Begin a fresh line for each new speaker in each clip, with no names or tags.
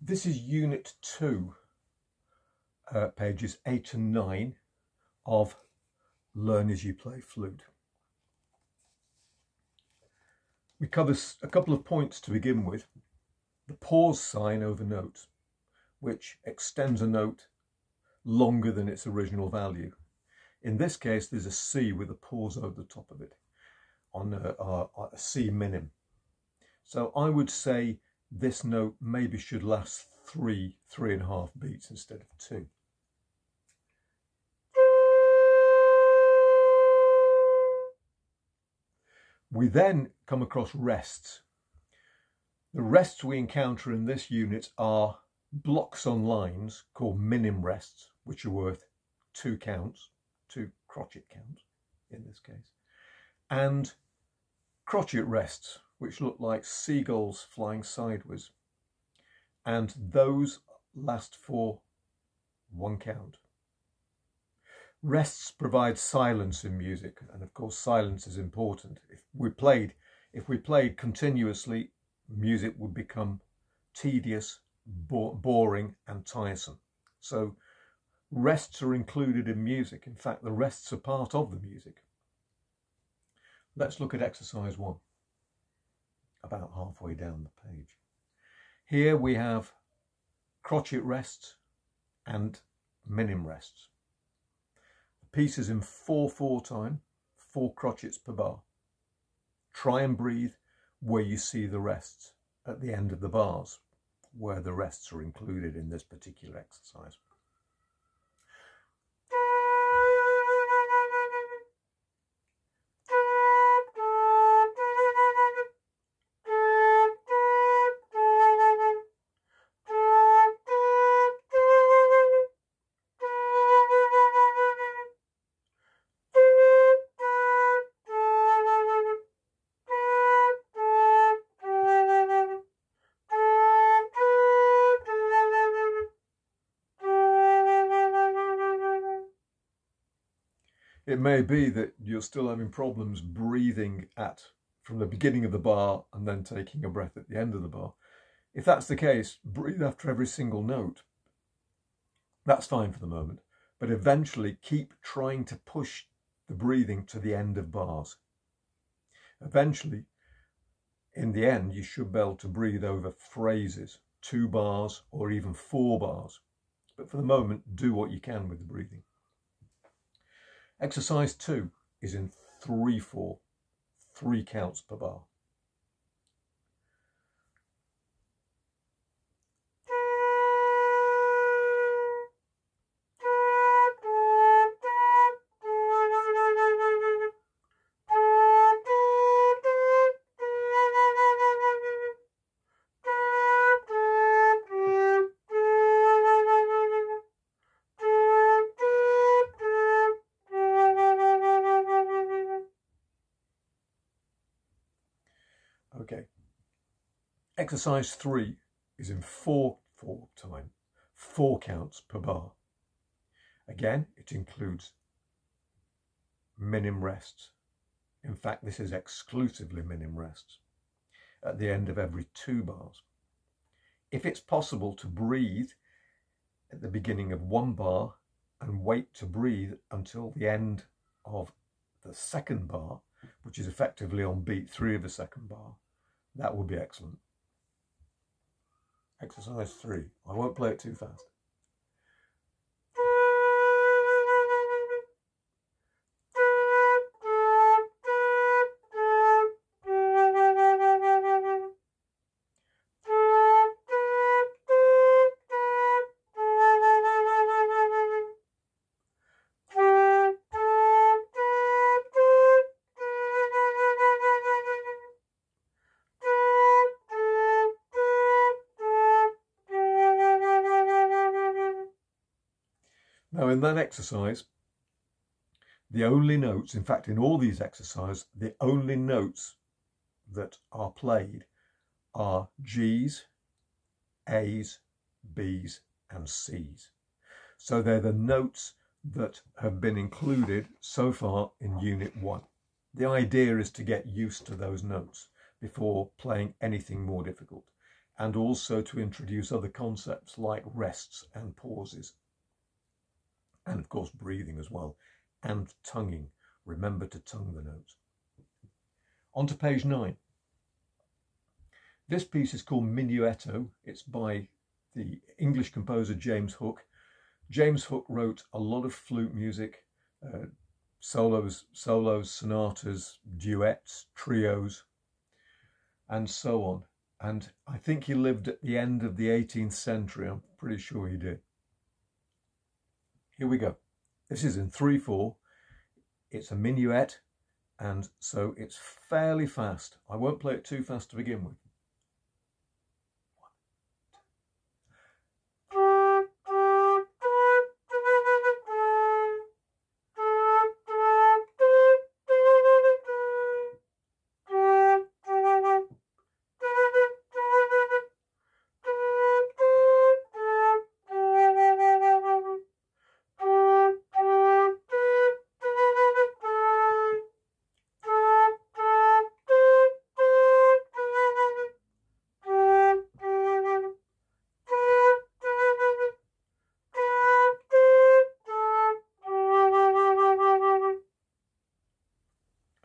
This is Unit 2, pages 8 and 9 of Learn as You Play Flute. We cover a couple of points to begin with. The pause sign over notes, which extends a note longer than its original value. In this case, there's a C with a pause over the top of it on a C minim. So I would say this note maybe should last 3.5 beats instead of 2. We then come across rests. The rests we encounter in this unit are blocks on lines called minim rests, which are worth 2 counts, 2 crotchet counts in this case, and crotchet rests, which look like seagulls flying sideways, and those last for 1 count. Rests provide silence in music, and of course silence is important. If we played continuously, music would become tedious, boring and tiresome. So rests are included in music. In fact, the rests are part of the music. Let's look at exercise 1, about halfway down the page. Here we have crotchet rests and minim rests. The piece is in 4/4 time, 4 crotchets per bar. Try and breathe where you see the rests at the end of the bars, where the rests are included in this particular exercise. It may be that you're still having problems breathing from the beginning of the bar and then taking a breath at the end of the bar. If that's the case, breathe after every single note. That's fine for the moment, but eventually keep trying to push the breathing to the end of bars. Eventually, in the end, you should be able to breathe over phrases, 2 bars or even 4 bars. But for the moment, do what you can with the breathing. Exercise 2 is in 3/4, 3 counts per bar. Okay, exercise 3 is in 4/4 time, 4 counts per bar. Again, it includes minim rests. In fact, this is exclusively minim rests at the end of every 2 bars. If it's possible to breathe at the beginning of 1 bar and wait to breathe until the end of the 2nd bar, which is effectively on beat 3 of the 2nd bar, that would be excellent. Exercise 3. I won't play it too fast. Now in that exercise, the only notes, in fact in all these exercises, the only notes that are played are G's, A's, B's and C's. So they're the notes that have been included so far in Unit 1. The idea is to get used to those notes before playing anything more difficult. and also to introduce other concepts like rests and pauses. And of course, breathing as well, and tonguing. Remember to tongue the notes. On to page 9. This piece is called Minuetto. It's by the English composer James Hook. James Hook wrote a lot of flute music, solos, sonatas, duets, trios, and so on. And I think he lived at the end of the 18th century. I'm pretty sure he did. Here we go. This is in 3/4. It's a minuet, and so it's fairly fast. I won't play it too fast to begin with.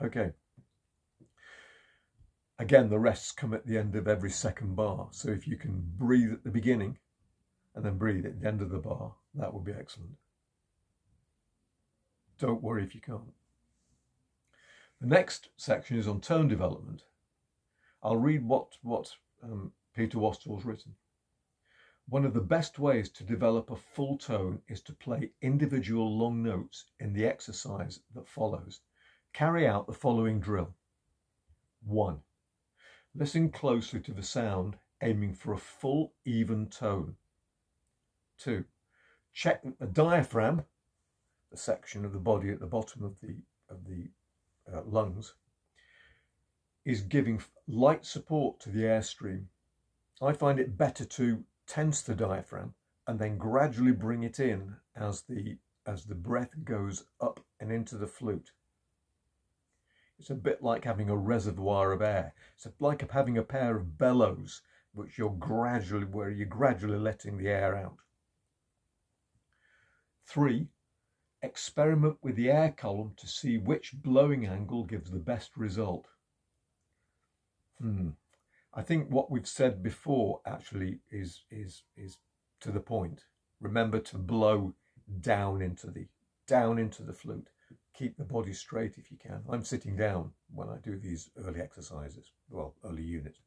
Okay. Again, the rests come at the end of every second bar. So if you can breathe at the beginning and then breathe at the end of the bar, that would be excellent. Don't worry if you can't. The next section is on tone development. I'll read what Peter Wastall's written. One of the best ways to develop a full tone is to play individual long notes in the exercise that follows. Carry out the following drill. 1. Listen closely to the sound, aiming for a full, even tone. 2. Check that the diaphragm, the section of the body at the bottom of the lungs, is giving light support to the airstream. I find it better to tense the diaphragm and then gradually bring it in as the breath goes up and into the flute. It's a bit like having a reservoir of air. It's like having a pair of bellows where you're gradually letting the air out. 3. Experiment with the air column to see which blowing angle gives the best result. I think what we've said before actually is to the point. Remember to blow down into the flute. Keep the body straight if you can. I'm sitting down when I do these early exercises, well, early units.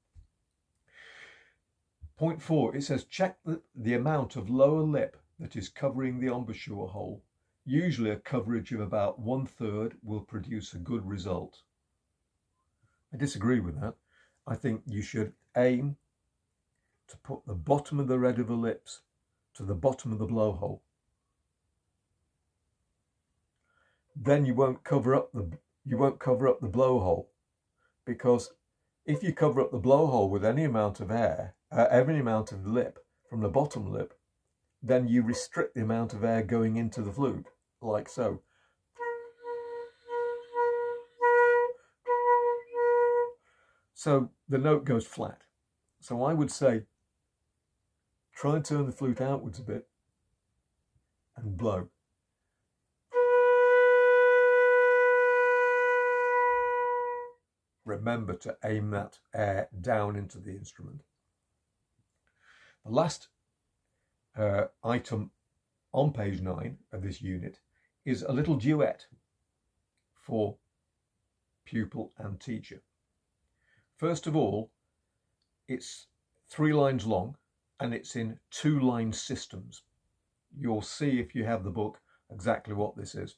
Point 4, it says check the amount of lower lip that is covering the embouchure hole. Usually a coverage of about 1/3 will produce a good result. I disagree with that. I think you should aim to put the bottom of the red of the lips to the bottom of the blowhole. Then you won't cover up the blowhole, because if you cover up the blowhole with any amount of air, any amount of lip from the bottom lip, then you restrict the amount of air going into the flute, like so. So the note goes flat. So I would say, try and turn the flute outwards a bit and blow. Remember to aim that air down into the instrument. The last item on page 9 of this unit is a little duet for pupil and teacher. First of all, it's 3 lines long and it's in 2-line systems. You'll see if you have the book exactly what this is.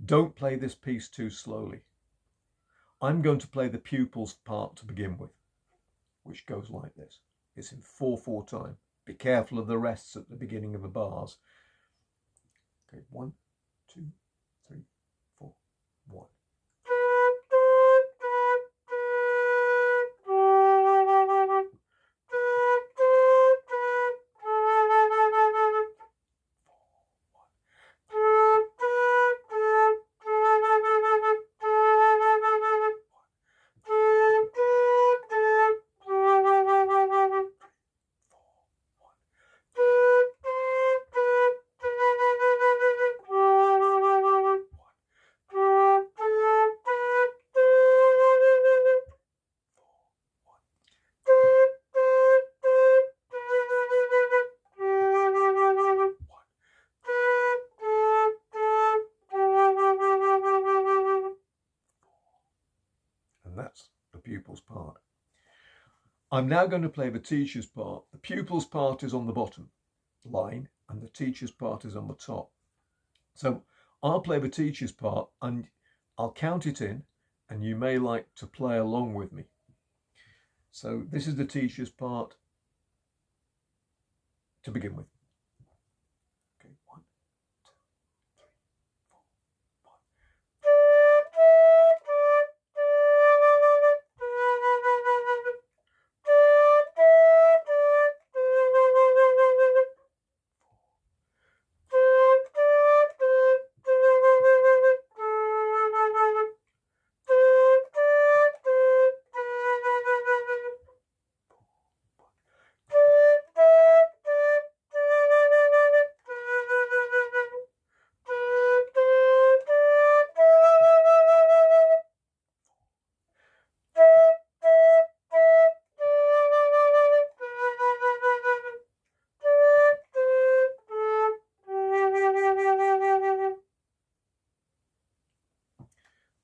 Don't play this piece too slowly. I'm going to play the pupil's part to begin with, which goes like this. It's in 4/4 time. Be careful of the rests at the beginning of the bars. Okay, 1, 2, 3, 4, 1. I'm now going to play the teacher's part. The pupil's part is on the bottom line and the teacher's part is on the top. So I'll play the teacher's part and I'll count it in, and you may like to play along with me. So this is the teacher's part to begin with. Okay, 1, 2, 3, 4, 5.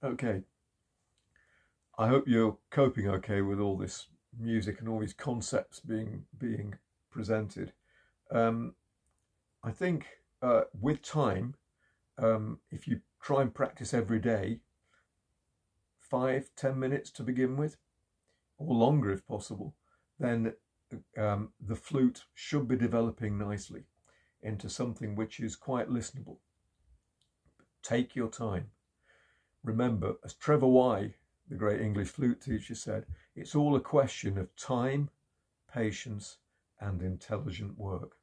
Okay, I hope you're coping okay with all this music and all these concepts being presented. I think with time, if you try and practice every day, 5-10 minutes to begin with, or longer if possible, then the flute should be developing nicely into something which is quite listenable. Take your time. Remember, as Trevor Y, the great English flute teacher, said, it's all a question of time, patience, and intelligent work.